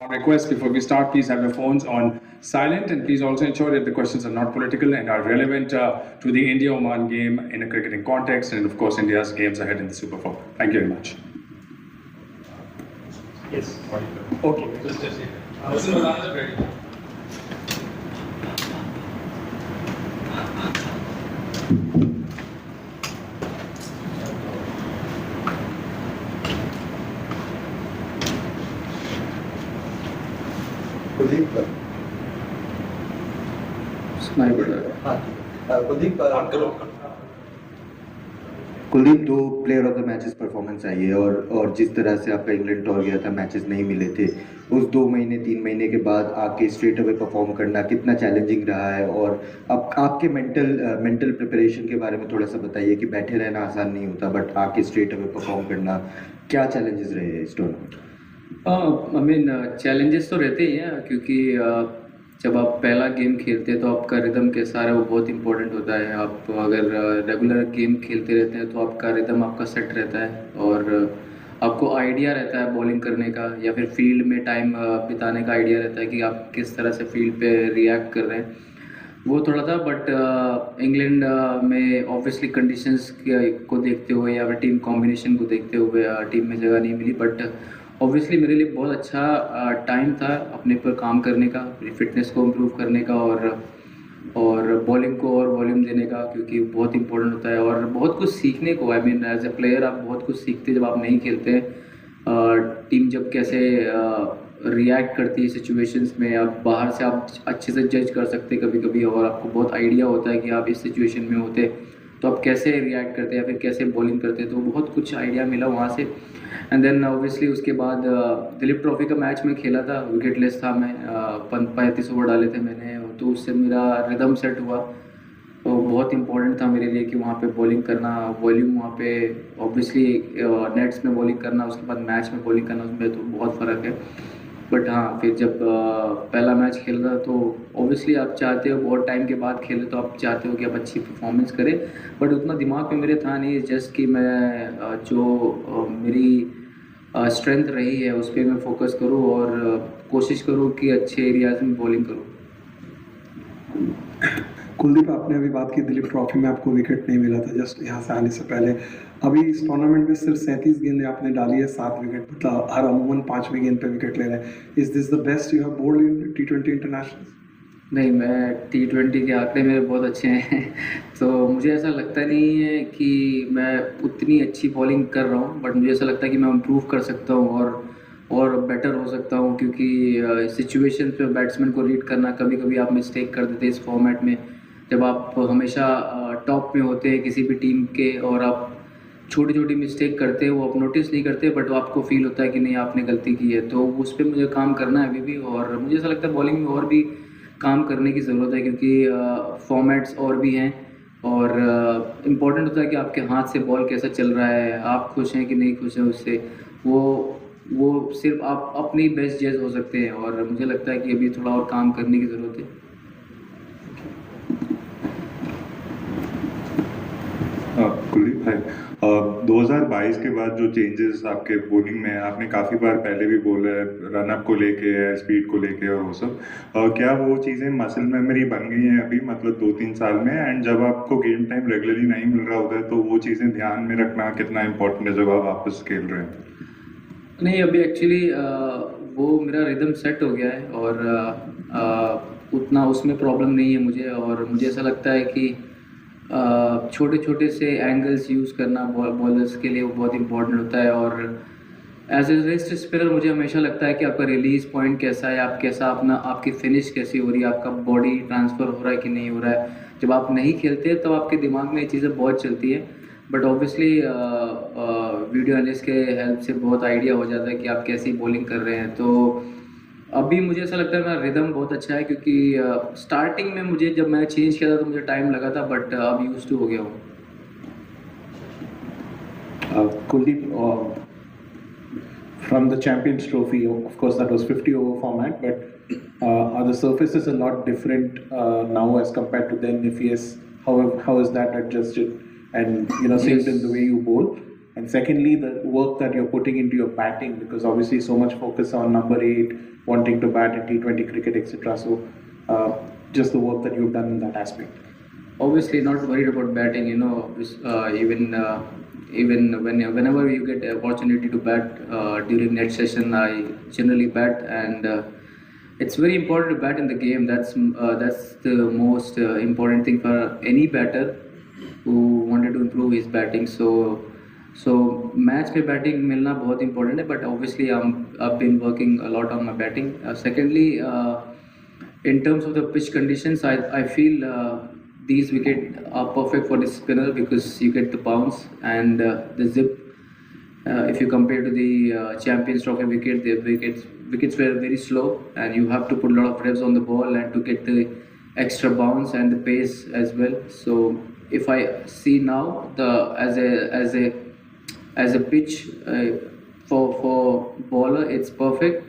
On request, before we start, please have your phones on silent, and please also ensure that the questions are not political and are relevant to the India-Oman game in a cricketing context, and of course India's games ahead in the Super 4. Thank you very much. Yes. Okay. Kuldeep Kuldeep दो player of the matches performance आई है और जिस तरह से आपका England tour गया था, matches नहीं मिले थे, उस 2 महीने 3 महीने के बाद आके स्ट्रेट अवे परफॉर्म करना कितना चैलेंजिंग रहा है। और अब आपके मेंटल प्रिपरेशन के बारे में थोड़ा सा बताइए कि बैठे रहना आसान नहीं होता, बट आके स्ट्रेट अवे परफॉर्म करना क्या चैलेंजेस रहे हैं इस टूर्नामेंट? चैलेंजेस तो रहते ही हैं, क्योंकि जब आप पहला गेम खेलते हैं तो आपका रिदम कैसा है वो बहुत इंपॉर्टेंट होता है। आप अगर रेगुलर गेम खेलते रहते हैं तो आपका रिदम आपका सेट रहता है और आपको आइडिया रहता है बॉलिंग करने का या फिर फील्ड में टाइम बिताने का आइडिया रहता है कि आप किस तरह से फील्ड पे रिएक्ट कर रहे हैं। वो थोड़ा था, बट इंग्लैंड में ऑब्वियसली कंडीशंस को देखते हुए या फिर टीम कॉम्बिनेशन को देखते हुए टीम में जगह नहीं मिली, बट ऑब्वियसली मेरे लिए बहुत अच्छा टाइम था अपने पर काम करने का, अपनी फिटनेस को इम्प्रूव करने का और बॉलिंग को और वॉल्यूम देने का, क्योंकि बहुत इंपॉर्टेंट होता है और बहुत कुछ सीखने को। एज ए प्लेयर आप बहुत कुछ सीखते जब आप नहीं खेलते। टीम जब कैसे रिएक्ट करती है सिचुएशंस में, आप बाहर से आप अच्छे से जज कर सकते कभी कभी और आपको बहुत आइडिया होता है कि आप इस सिचुएशन में होते तो आप कैसे रिएक्ट करते या फिर कैसे बॉलिंग करते, तो बहुत कुछ आइडिया मिला वहाँ से। एंड देन ऑब्वियसली उसके बाद दिलीप ट्रॉफी का मैच में खेला था, विकेटलेस था मैं, 35 ओवर डाले थे मैंने, तो उससे मेरा रिदम सेट हुआ। तो बहुत इंपॉर्टेंट था मेरे लिए कि वहाँ पे बॉलिंग करना, वॉल्यूम वहाँ पे ऑब्वियसली नेट्स में बॉलिंग करना, उसके बाद मैच में बॉलिंग करना, उसमें तो बहुत फ़र्क है। बट हाँ, फिर जब पहला मैच खेल रहा तो ऑब्वियसली आप चाहते हो, बहुत टाइम के बाद खेले तो आप चाहते हो कि आप अच्छी परफॉर्मेंस करें, बट उतना दिमाग में मेरे था नहीं। जस्ट कि मैं जो मेरी स्ट्रेंथ रही है उस पर मैं फोकस करूं और कोशिश करूं कि अच्छे एरियाज में बॉलिंग करूं। कुलदीप, आपने अभी बात की दिलीप ट्रॉफी में आपको विकेट नहीं मिला था जस्ट यहाँ से आने से पहले। अभी इस टूर्नामेंट में सिर्फ 37 गेंदें आपने डाली है, 7 विकेट, मतलब हर अमूमन 5वीं गेंद पे विकेट ले रहे हैं। Is this the best you have bowled in T20 international? नहीं, मैं T20 के आंकड़े मेरे बहुत अच्छे हैं तो मुझे ऐसा लगता नहीं है कि मैं उतनी अच्छी बॉलिंग कर रहा हूँ, बट मुझे ऐसा लगता है कि मैं इम्प्रूव कर सकता हूँ और बेटर हो सकता हूँ, क्योंकि सिचुएशन पे बैट्समैन को रीड करना, कभी कभी आप मिस्टेक कर देते हैं इस फॉर्मेट में। जब आप हमेशा टॉप में होते हैं किसी भी टीम के और आप छोटी छोटी मिस्टेक करते हैं, वो आप नोटिस नहीं करते, बट आपको फील होता है कि नहीं आपने गलती की है, तो उस पर मुझे काम करना है अभी भी। और मुझे ऐसा लगता है बॉलिंग में और भी काम करने की ज़रूरत है, क्योंकि फॉर्मेट्स और भी हैं और इम्पॉर्टेंट होता है कि आपके हाथ से बॉल कैसा चल रहा है, आप खुश हैं कि नहीं खुश हैं उससे। वो सिर्फ आप अपनी बेस्ट जज हो सकते हैं और मुझे लगता है कि अभी थोड़ा और काम करने की ज़रूरत है। कुलदीप भाई, 2022 के बाद जो चेंजेस आपके बॉलिंग में, आपने काफ़ी बार पहले भी बोला है, रनअप को लेके है, स्पीड को लेके और वो सब, क्या वो चीज़ें मसल मेमोरी बन गई हैं अभी, मतलब 2-3 साल में? एंड जब आपको गेम टाइम रेगुलरली नहीं मिल रहा होता है तो वो चीज़ें ध्यान में रखना कितना इंपॉर्टेंट है जब आप वापस खेल रहे हैं? नहीं, अभी एक्चुअली वो मेरा रिदम सेट हो गया है और उतना उसमें प्रॉब्लम नहीं है मुझे। और मुझे ऐसा लगता है कि छोटे छोटे से एंगल्स यूज़ करना बॉलर्स के लिए वो बहुत इंपॉर्टेंट होता है। और एज ए रेस्ट स्पिनर मुझे हमेशा लगता है कि आपका रिलीज़ पॉइंट कैसा है, आप कैसा अपना, आपकी फिनिश कैसी हो रही है, आपका बॉडी ट्रांसफ़र हो रहा है कि नहीं हो रहा है। जब आप नहीं खेलते तो आपके दिमाग में ये चीज़ें बहुत चलती है, बट ऑब्वियसली वीडियो एनालिस्ट के हेल्प से बहुत आइडिया हो जाता है कि आप कैसी बॉलिंग कर रहे हैं। तो अभी मुझे ऐसा लगता है मेरा रिदम बहुत अच्छा है, क्योंकि स्टार्टिंग में मुझे जब मैंने चेंज किया था तो मुझे टाइम लगा था, बट अब यूज्ड टू हो गया हूँ। Kuldeep, from the Champions Trophy, of course that was 50 over format, but are the surfaces a lot different now as compared to then? If yes, how is that adjusted? And same in the way you bowl. And secondly, the work that you're putting into your batting, because obviously so much focus on number 8, wanting to bat in T20 cricket, etc. So just the work that you've done in that aspect. Obviously not worried about batting, you know, even whenever you get the opportunity to bat during net session, I generally bat, and it's very important to bat in the game. That's the most important thing for any batter who wanted to improve his batting. So match पे batting मिलना बहुत important है, but obviously I've been working a lot on my batting. Secondly, in terms of the pitch conditions, I feel these wickets are perfect for the spinner because you get the bounce and the zip. If you compare to the Champions Trophy wicket, the wickets were very slow, and you have to put a lot of revs on the ball and to get the extra bounce and the pace as well. So if I see now as a pitch for bowler, it's perfect,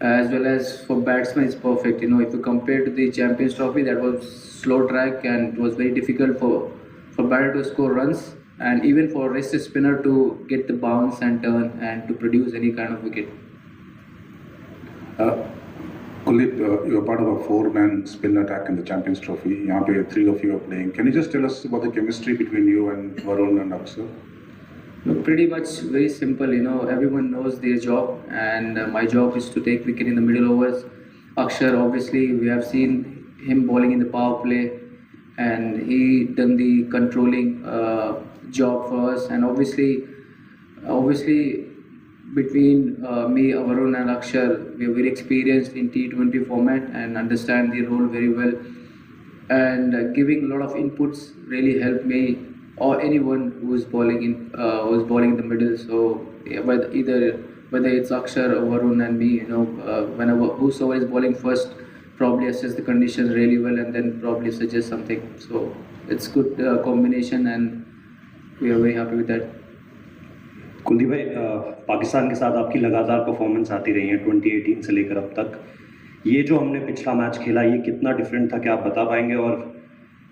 as well as for batsman, it's perfect. You know, if you compare to the Champions Trophy, that was slow track and it was very difficult for batter to score runs, and even for rested spinner to get the bounce and turn and to produce any kind of wicket. Kuldeep, you are part of a 4-man spin attack in the Champions Trophy. यहाँ पे 3 of you are playing. Can you just tell us about the chemistry between you and Varun and Akshar? Look, pretty much very simple. You know, everyone knows their job, and my job is to take wicket in the middle overs. Akshar, obviously, we have seen him bowling in the power play, and he done the controlling job for us. And obviously, between me, Varun, and Akshar, we are very experienced in T20 format and understand the role very well. And giving a lot of inputs really helped me or anyone who's bowling in the middle. So yeah, whether it's Akshar or Varun and me, you know, whenever whosoever is bowling first, probably assess the conditions really well and then probably suggest something. So it's good combination, and we are very happy with that. Kuldeep भाई, पाकिस्तान के साथ आपकी लगातार performance आती रही है 2018 से लेकर अब तक. ये जो हमने पिछला मैच खेला, ये कितना डिफरेंट था, क्या आप बता पाएंगे? और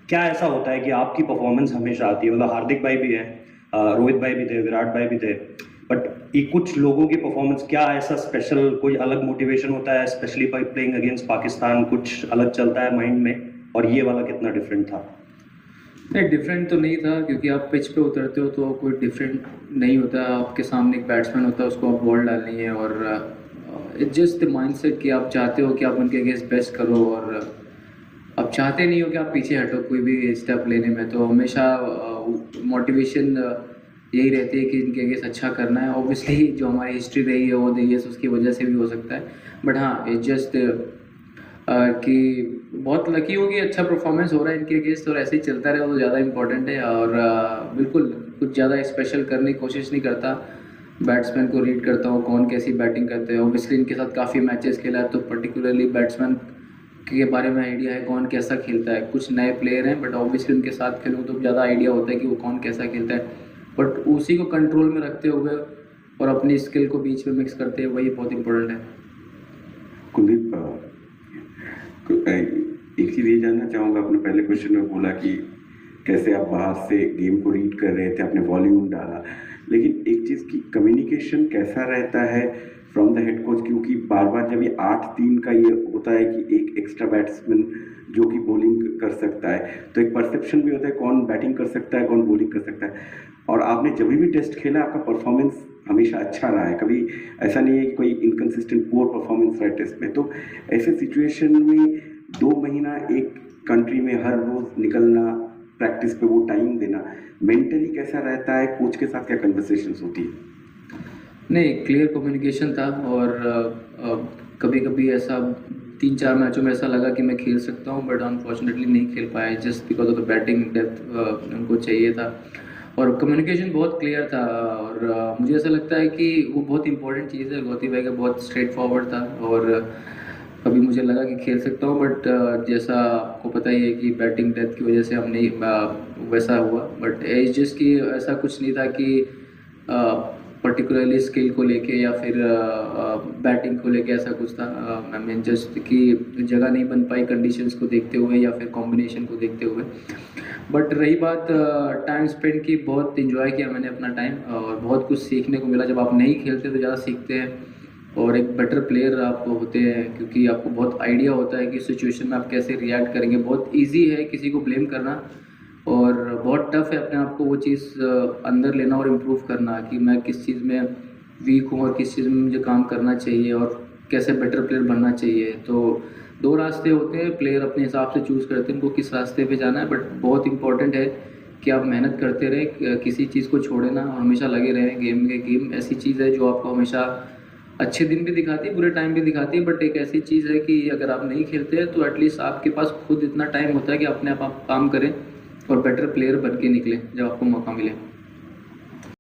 क्या ऐसा होता है कि आपकी परफॉर्मेंस हमेशा आती है? मतलब हार्दिक भाई भी हैं, रोहित भाई भी थे, विराट भाई भी थे, बट ये कुछ लोगों की परफॉर्मेंस, क्या ऐसा स्पेशल कोई अलग मोटिवेशन होता है, specially by playing against Pakistan, कुछ अलग चलता है माइंड में? और ये वाला कितना डिफरेंट था? नहीं, डिफरेंट तो नहीं था, क्योंकि आप पिच पे उतरते हो तो कोई डिफरेंट नहीं होता. आपके सामने एक बैट्समैन होता है, उसको आप बॉल डालनी है, और इट्स जस्ट द माइंडसेट कि आप चाहते हो कि आप उनके अगेंस्ट बेस्ट करो, और आप चाहते नहीं हो कि आप पीछे हटो कोई भी स्टेप लेने में. तो हमेशा मोटिवेशन यही रहती है कि इनके अगेंस्ट अच्छा करना है. ऑब्वियसली जो हमारी हिस्ट्री रही है वो द उसकी वजह से भी हो सकता है, बट हाँ, इट्स जस्ट कि बहुत लकी हो कि अच्छा परफॉर्मेंस हो रहा है इनके अगेंस्ट, और ऐसे ही चलता रहे तो ज़्यादा इंपॉर्टेंट है. और बिल्कुल कुछ ज़्यादा स्पेशल करने की कोशिश नहीं करता. बैट्समैन को रीड करता हूँ कौन कैसी बैटिंग करते हैं. ऑब्वियसली इनके साथ काफ़ी मैचेस खेला है, तो पर्टिकुलरली बैट्समैन के बारे में आइडिया है कौन कैसा खेलता है. कुछ नए प्लेयर हैं, बट ऑब्वियसली उनके साथ खेलूँ तो ज़्यादा आइडिया होता है कि वो कौन कैसा खेलता है. बट उसी को कंट्रोल में रखते हुए और अपनी स्किल को बीच में मिक्स करते हुए, वही बहुत इंपॉर्टेंट है. कुलदीप, एक चीज़ ये जानना चाहूँगा, आपने पहले क्वेश्चन में बोला कि कैसे आप बाहर से गेम को रीड कर रहे थे, आपने वॉल्यूम डाला, लेकिन एक चीज़ की कम्युनिकेशन कैसा रहता है फ्रॉम द हेड कोच? क्योंकि बार बार जब ये 8-3 का ये होता है कि एक एक्स्ट्रा बैट्समैन जो कि बॉलिंग कर सकता है, तो एक परसेप्शन भी होता है कौन बैटिंग कर सकता है, कौन बॉलिंग कर सकता है. और आपने जब भी टेस्ट खेला, आपका परफॉर्मेंस हमेशा अच्छा रहा है, कभी ऐसा नहीं है कि कोई इनकन्सिस्टेंट पुअर परफॉर्मेंस रहा टेस्ट में. तो ऐसे सिचुएशन में 2 महीना एक कंट्री में हर रोज़ निकलना, प्रैक्टिस पे वो टाइम देना, मेंटली कैसा रहता है? कोच के साथ क्या कन्वर्सेशंस होती है? नहीं, क्लियर कम्युनिकेशन था, और कभी कभी ऐसा 3-4 मैचों में ऐसा लगा कि मैं खेल सकता हूँ, बट अनफॉर्चुनेटली नहीं खेल पाया just because of the batting depth उनको चाहिए था. और कम्युनिकेशन बहुत क्लियर था, और मुझे ऐसा लगता है कि वो बहुत इंपॉर्टेंट चीज़ है. गौती भाई का बहुत स्ट्रेट फॉरवर्ड था, और कभी मुझे लगा कि खेल सकता हूँ, बट जैसा आपको पता ही है कि बैटिंग डेप्थ की वजह से हम नहीं वैसा हुआ. बट एज जस्ट कि ऐसा कुछ नहीं था कि पर्टिकुलरली स्किल को लेके या फिर बैटिंग को लेके ऐसा कुछ था। आई मीन जस्ट कि जगह नहीं बन पाई कंडीशंस को देखते हुए या फिर कॉम्बिनेशन को देखते हुए। बट रही बात टाइम स्पेंड की, बहुत इन्जॉय किया मैंने अपना टाइम और बहुत कुछ सीखने को मिला। जब आप नहीं खेलते तो ज़्यादा सीखते हैं और एक बेटर प्लेयर आप होते हैं, क्योंकि आपको बहुत आइडिया होता है कि सिचुएशन में आप कैसे रिएक्ट करेंगे। बहुत ईजी है किसी को ब्लेम करना और बहुत टफ है अपने आप को वो चीज़ अंदर लेना और इम्प्रूव करना कि मैं किस चीज़ में वीक हूँ और किस चीज़ में मुझे काम करना चाहिए और कैसे बेटर प्लेयर बनना चाहिए। तो दो रास्ते होते हैं, प्लेयर अपने हिसाब से चूज़ करते हैं उनको किस रास्ते पे जाना है। बट बहुत इंपॉर्टेंट है कि आप मेहनत करते रहें, किसी चीज़ को छोड़े ना और हमेशा लगे रहें। गेम ऐसी चीज़ है जो आपको हमेशा अच्छे दिन भी दिखाती है, बुरे टाइम भी दिखाती है। बट एक ऐसी चीज़ है कि अगर आप नहीं खेलते हैं तो एटलीस्ट आपके पास खुद इतना टाइम होता है कि अपने आप काम करें और बेटर प्लेयर बन के निकलें जब आपको मौका मिले।